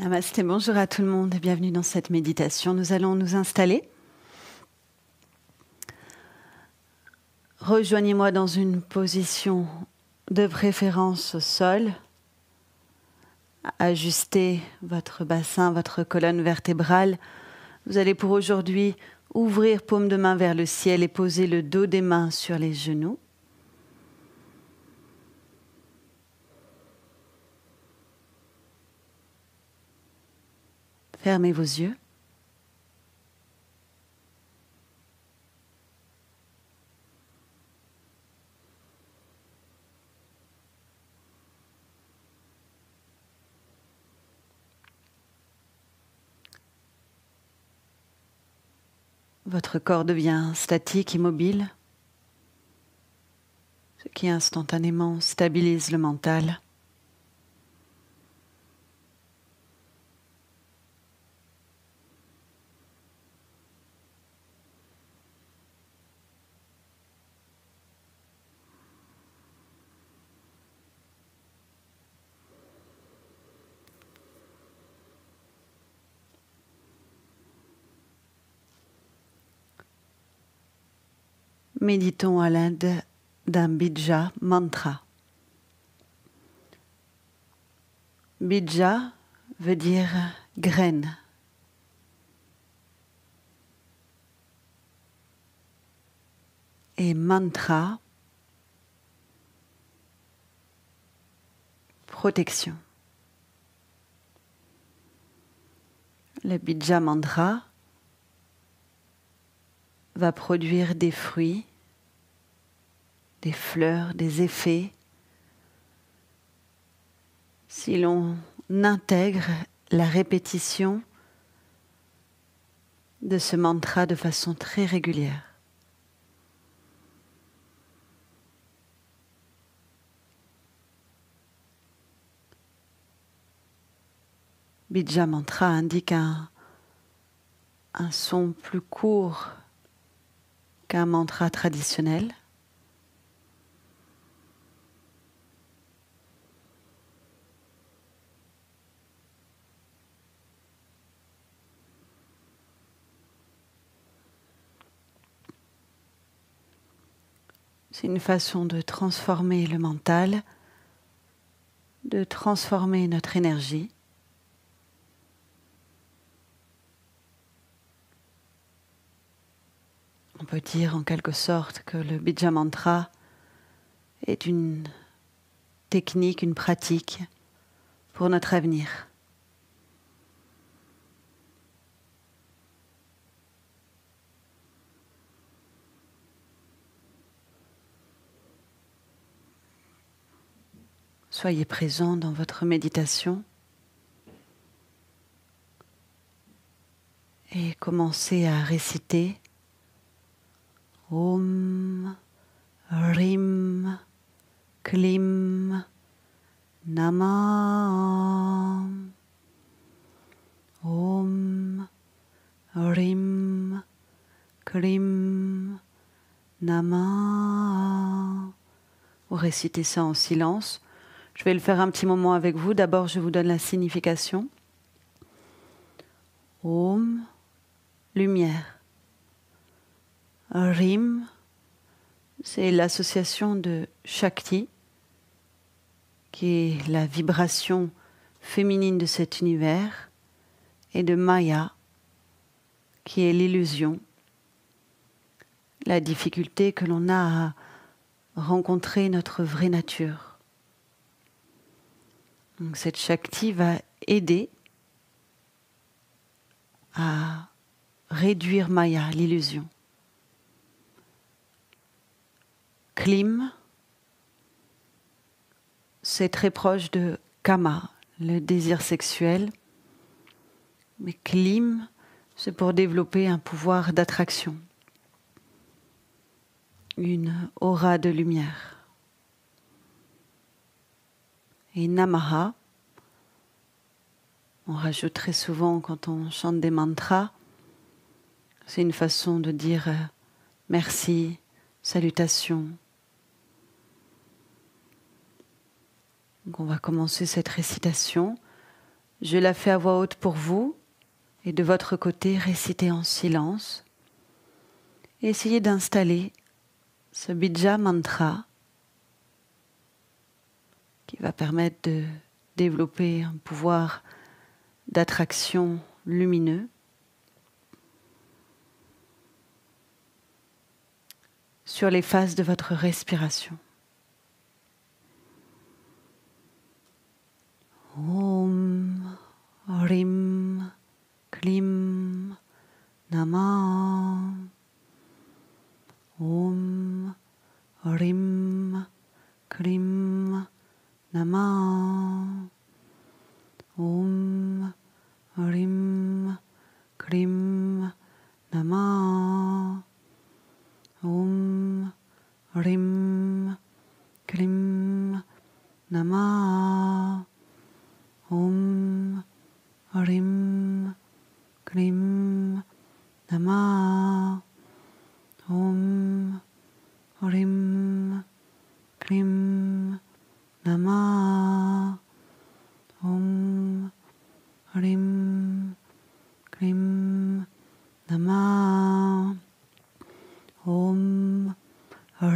Namasté, bonjour à tout le monde et bienvenue dans cette méditation. Nous allons nous installer. Rejoignez-moi dans une position de préférence au sol. Ajustez votre bassin, votre colonne vertébrale. Vous allez pour aujourd'hui ouvrir paume de main vers le ciel et poser le dos des mains sur les genoux. Fermez vos yeux. Votre corps devient statique, immobile, ce qui instantanément stabilise le mental. Méditons à l'aide d'un bija mantra. Bija veut dire graine. Et mantra, protection. Le bija mantra va produire des fruits, des fleurs, des effets, si l'on intègre la répétition de ce mantra de façon très régulière. Bija mantra indique un son plus court qu'un mantra traditionnel. C'est une façon de transformer le mental, de transformer notre énergie. On peut dire en quelque sorte que le Bija Mantra est une technique, une pratique pour notre avenir. Soyez présent dans votre méditation et commencez à réciter Om Rim Klim Namah. Om Rim Klim Namah. Vous récitez ça en silence. Je vais le faire un petit moment avec vous. D'abord, je vous donne la signification. Om, lumière. Rim, c'est l'association de Shakti, qui est la vibration féminine de cet univers, et de Maya, qui est l'illusion, la difficulté que l'on a à rencontrer notre vraie nature. Donc cette Shakti va aider à réduire Maya, l'illusion. Klim, c'est très proche de Kama, le désir sexuel. Mais Klim, c'est pour développer un pouvoir d'attraction, une aura de lumière. Et Namaha, on rajoute très souvent quand on chante des mantras, c'est une façon de dire merci, salutations. Donc on va commencer cette récitation. Je la fais à voix haute pour vous et de votre côté, récitez en silence. Et essayez d'installer ce Bija Mantra qui va permettre de développer un pouvoir d'attraction lumineux sur les phases de votre respiration. Om Rim Klim Namah. Om Rim Klim Namah. Om Rim Klim Namah. Om Rim Klim Namah. Om Rim Klim Namah. Om Rim Klim Namah. Om Rim Klim Namah. Om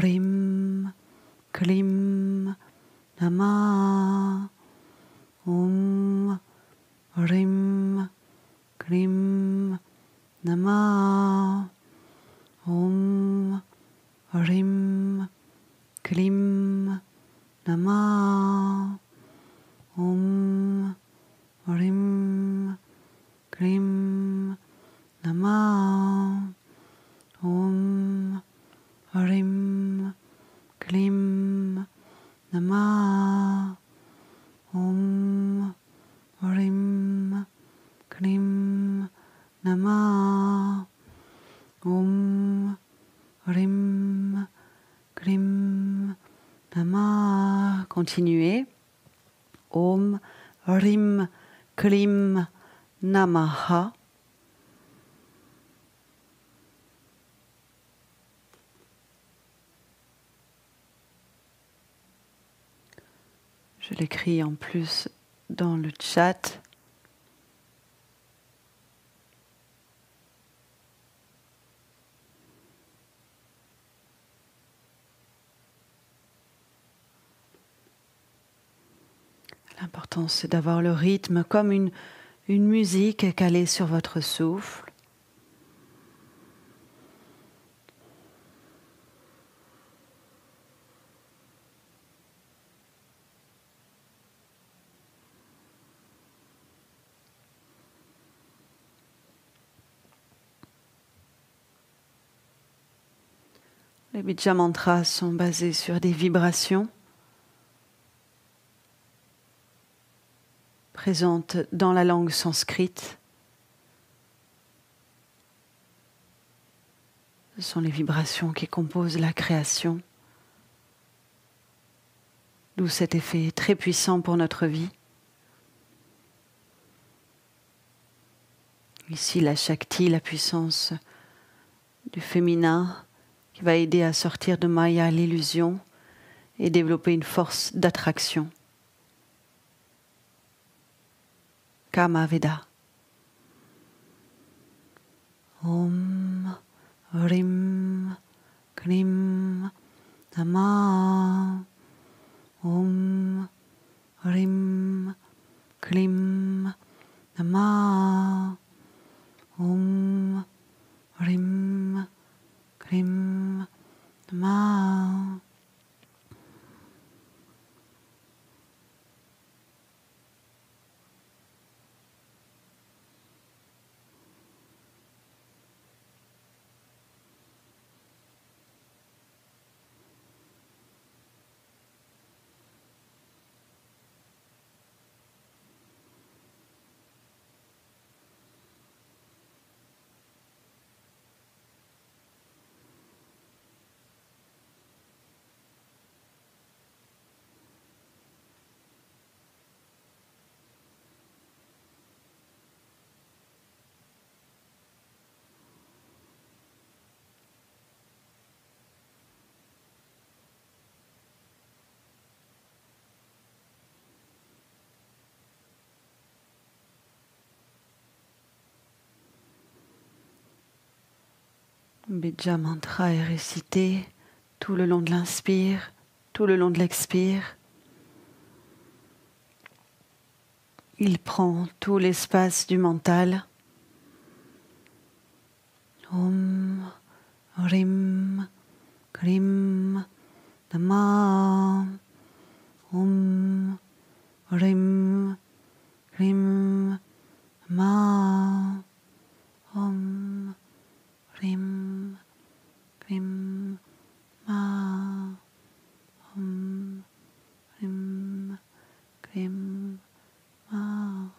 Rim Klim Namah. Om Rim Klim Namah. Om Rim Klim Namah. Om Rim Klim Namah. Om Rim Klim Namah. Om Rim Klim Namah. Om Rim Klim Namah. Continuez. Om Rim Klim Namaha. Je l'écris en plus dans le chat. L'important, c'est d'avoir le rythme comme une musique calée sur votre souffle. Les Bija Mantras sont basés sur des vibrations présentes dans la langue sanskrite. Ce sont les vibrations qui composent la création, d'où cet effet très puissant pour notre vie. Ici, la Shakti, la puissance du féminin, qui va aider à sortir de Maya l'illusion et développer une force d'attraction. Kama Veda. Om Rim Klim Namah. Om Rim Klim Namah. Om Rim Klim Namah. Bija mantra est récité tout le long de l'inspire, tout le long de l'expire. Il prend tout l'espace du mental. Om, Rim, Krim, Nama. Om, Rim, Krim, Ma. Om, Rim, Krim, Ma. Om, Rim, Krim, Ma.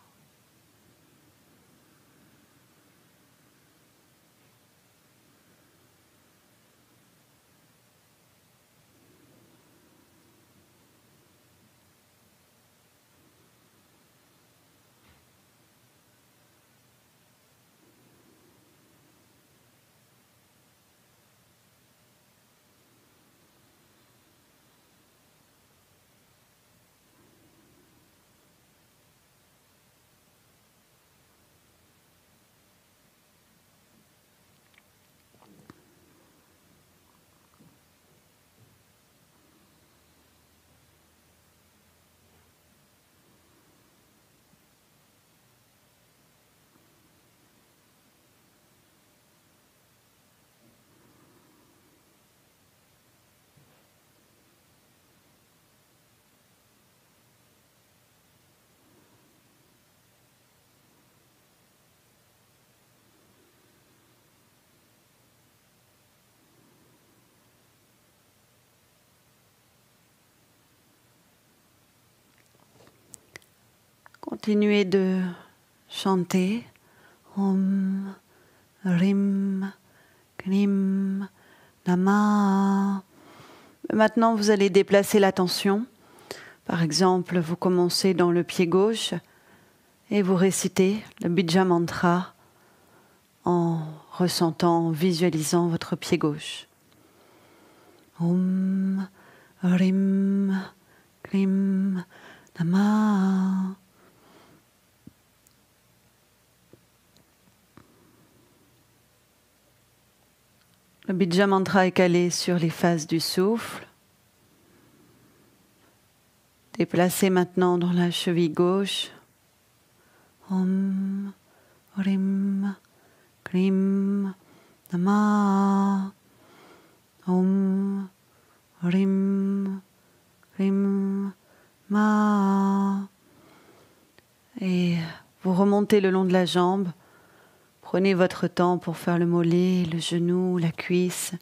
Continuez de chanter Om, Rim, Krim, Nama. Maintenant, vous allez déplacer l'attention. Par exemple, vous commencez dans le pied gauche et vous récitez le Bija Mantra en ressentant, en visualisant votre pied gauche. Om, Rim, Krim, Nama. Le Bija Mantra est calé sur les phases du souffle. Déplacez maintenant dans la cheville gauche. Om, Rim, Krim, Nama. Om, Rim, Krim, Ma. Et vous remontez le long de la jambe. Prenez votre temps pour faire le mollet, le genou, la cuisse,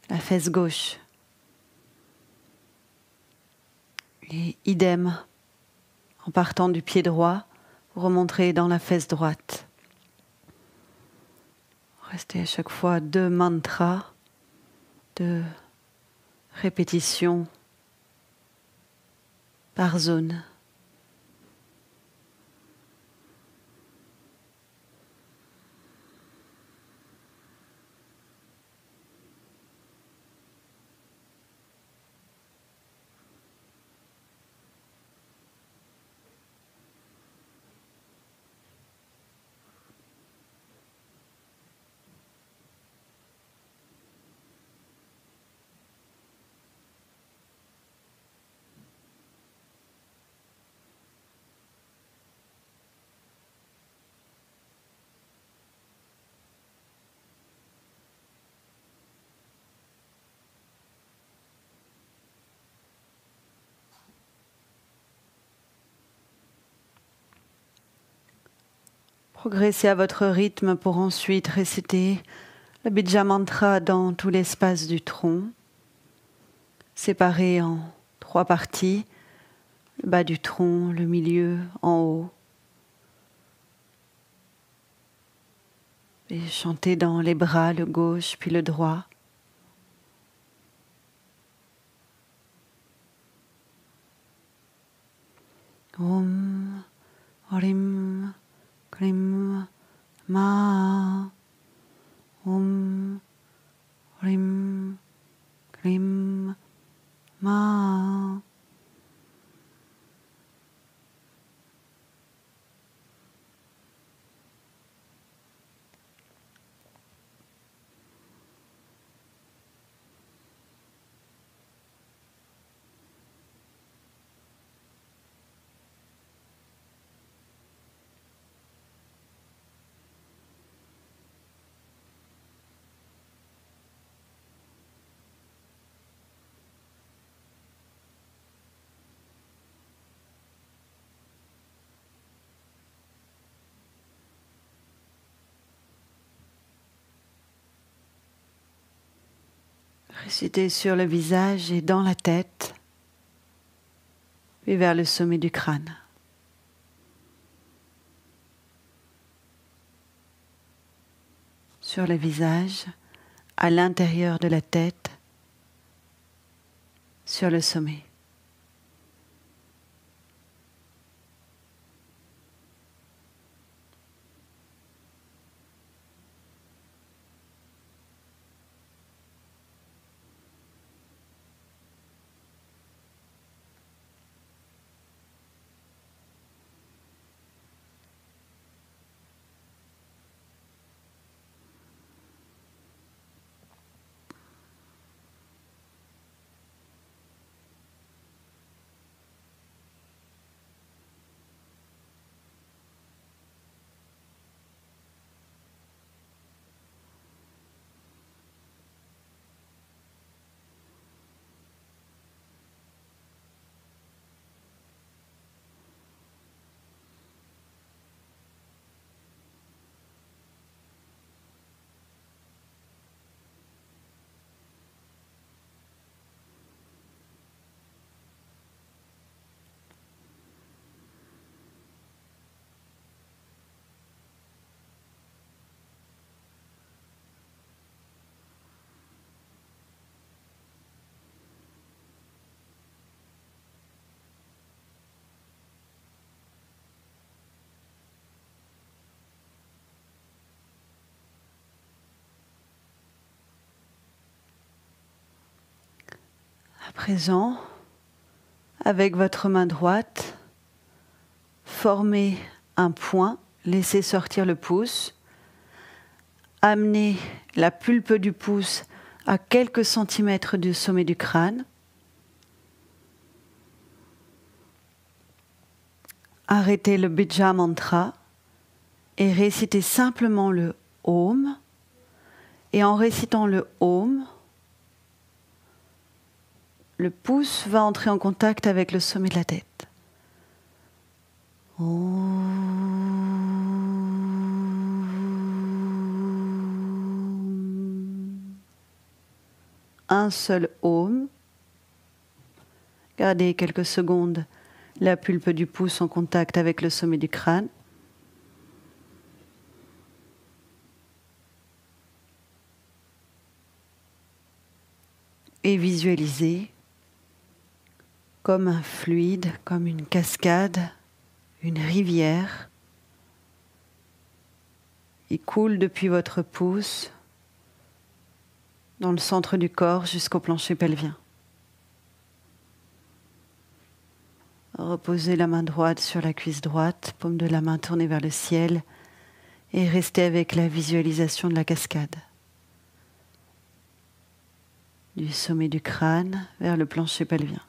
la fesse gauche. Et idem, en partant du pied droit, vous remonterez dans la fesse droite. Restez à chaque fois 2 mantras, 2 répétitions par zone. Progressez à votre rythme pour ensuite réciter le Bija Mantra dans tout l'espace du tronc, séparé en 3 parties, le bas du tronc, le milieu, en haut. Et chantez dans les bras, le gauche puis le droit. Om, Rim, Krim, Ma. Om, Rim, Krim, Ma. Récitez sur le visage et dans la tête, puis vers le sommet du crâne. Sur le visage, à l'intérieur de la tête, sur le sommet. À présent, avec votre main droite, formez un point, laissez sortir le pouce, amenez la pulpe du pouce à quelques centimètres du sommet du crâne. Arrêtez le Bija Mantra et récitez simplement le Om. Et en récitant le Om, le pouce va entrer en contact avec le sommet de la tête. Un seul Om. Gardez quelques secondes la pulpe du pouce en contact avec le sommet du crâne. Et visualisez comme un fluide, comme une cascade, une rivière. Il coule depuis votre pouce dans le centre du corps jusqu'au plancher pelvien. Reposez la main droite sur la cuisse droite, paume de la main tournée vers le ciel et restez avec la visualisation de la cascade. Du sommet du crâne vers le plancher pelvien.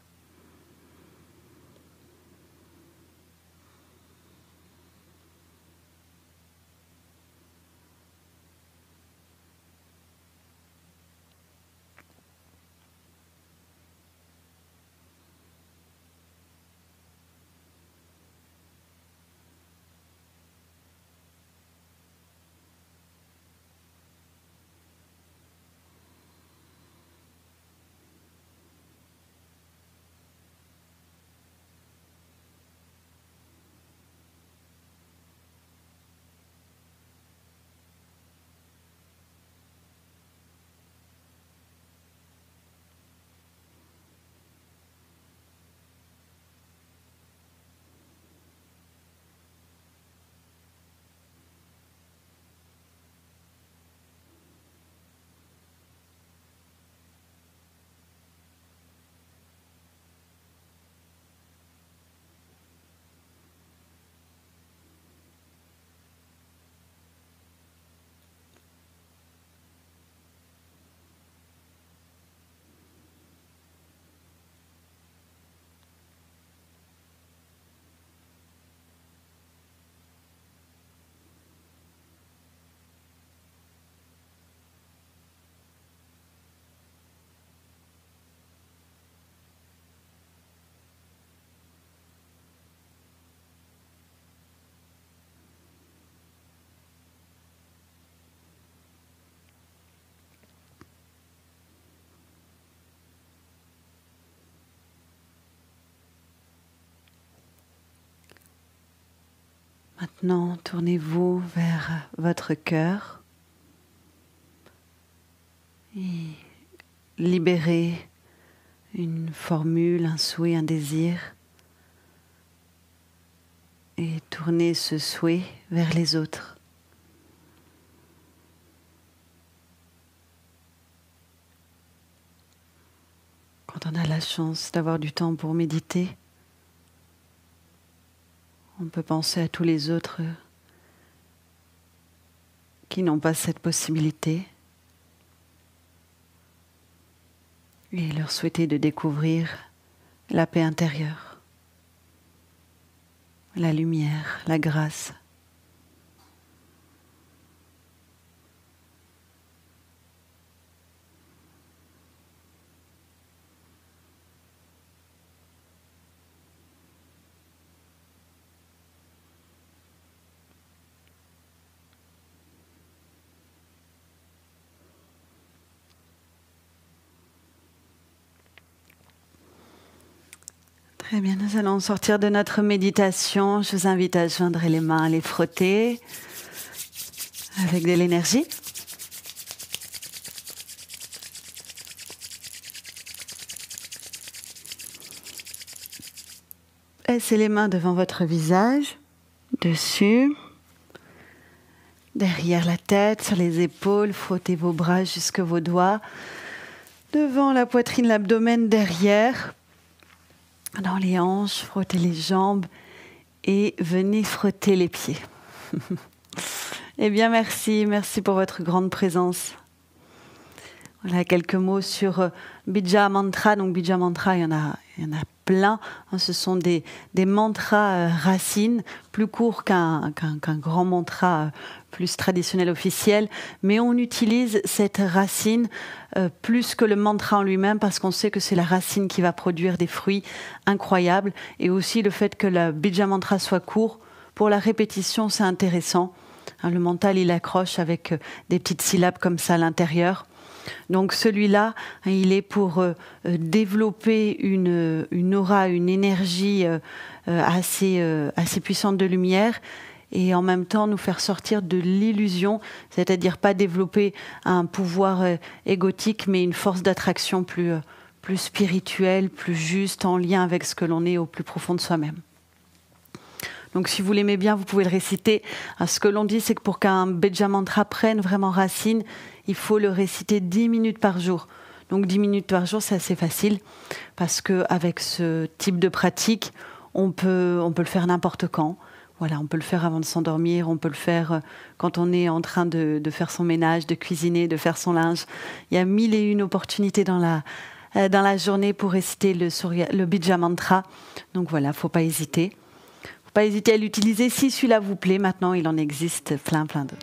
Maintenant, tournez-vous vers votre cœur et libérez une formule, un souhait, un désir et tournez ce souhait vers les autres. Quand on a la chance d'avoir du temps pour méditer, on peut penser à tous les autres qui n'ont pas cette possibilité et leur souhaiter de découvrir la paix intérieure, la lumière, la grâce. Très bien, nous allons sortir de notre méditation. Je vous invite à joindre les mains, à les frotter avec de l'énergie. Placez les mains devant votre visage, dessus, derrière la tête, sur les épaules. Frottez vos bras jusque vos doigts, devant la poitrine, l'abdomen, derrière. Dans les hanches, frottez les jambes et venez frotter les pieds. Eh bien, merci pour votre grande présence. Voilà quelques mots sur Bija Mantra. Donc Bija Mantra, il y en a plein. Ce sont des mantras racines, plus courts qu'un grand mantra plus traditionnel officiel. Mais on utilise cette racine plus que le mantra en lui-même parce qu'on sait que c'est la racine qui va produire des fruits incroyables. Et aussi le fait que le Bija Mantra soit court, pour la répétition, c'est intéressant. Le mental, il accroche avec des petites syllabes comme ça à l'intérieur. Donc celui-là, il est pour développer une aura, une énergie assez puissante de lumière et en même temps nous faire sortir de l'illusion, c'est-à-dire pas développer un pouvoir égotique, mais une force d'attraction plus spirituelle, plus juste, en lien avec ce que l'on est au plus profond de soi-même. Donc si vous l'aimez bien, vous pouvez le réciter. Ce que l'on dit, c'est que pour qu'un Bija Mantra prenne vraiment racine, il faut le réciter 10 minutes par jour. Donc 10 minutes par jour, c'est assez facile, parce qu'avec ce type de pratique, on peut le faire n'importe quand. Voilà, on peut le faire avant de s'endormir, on peut le faire quand on est en train de faire son ménage, de cuisiner, de faire son linge. Il y a 1001 opportunités dans la journée pour réciter le Bija Mantra. Donc voilà, il ne faut pas hésiter. Pas hésiter à l'utiliser si celui-là vous plaît. Maintenant, il en existe plein d'autres.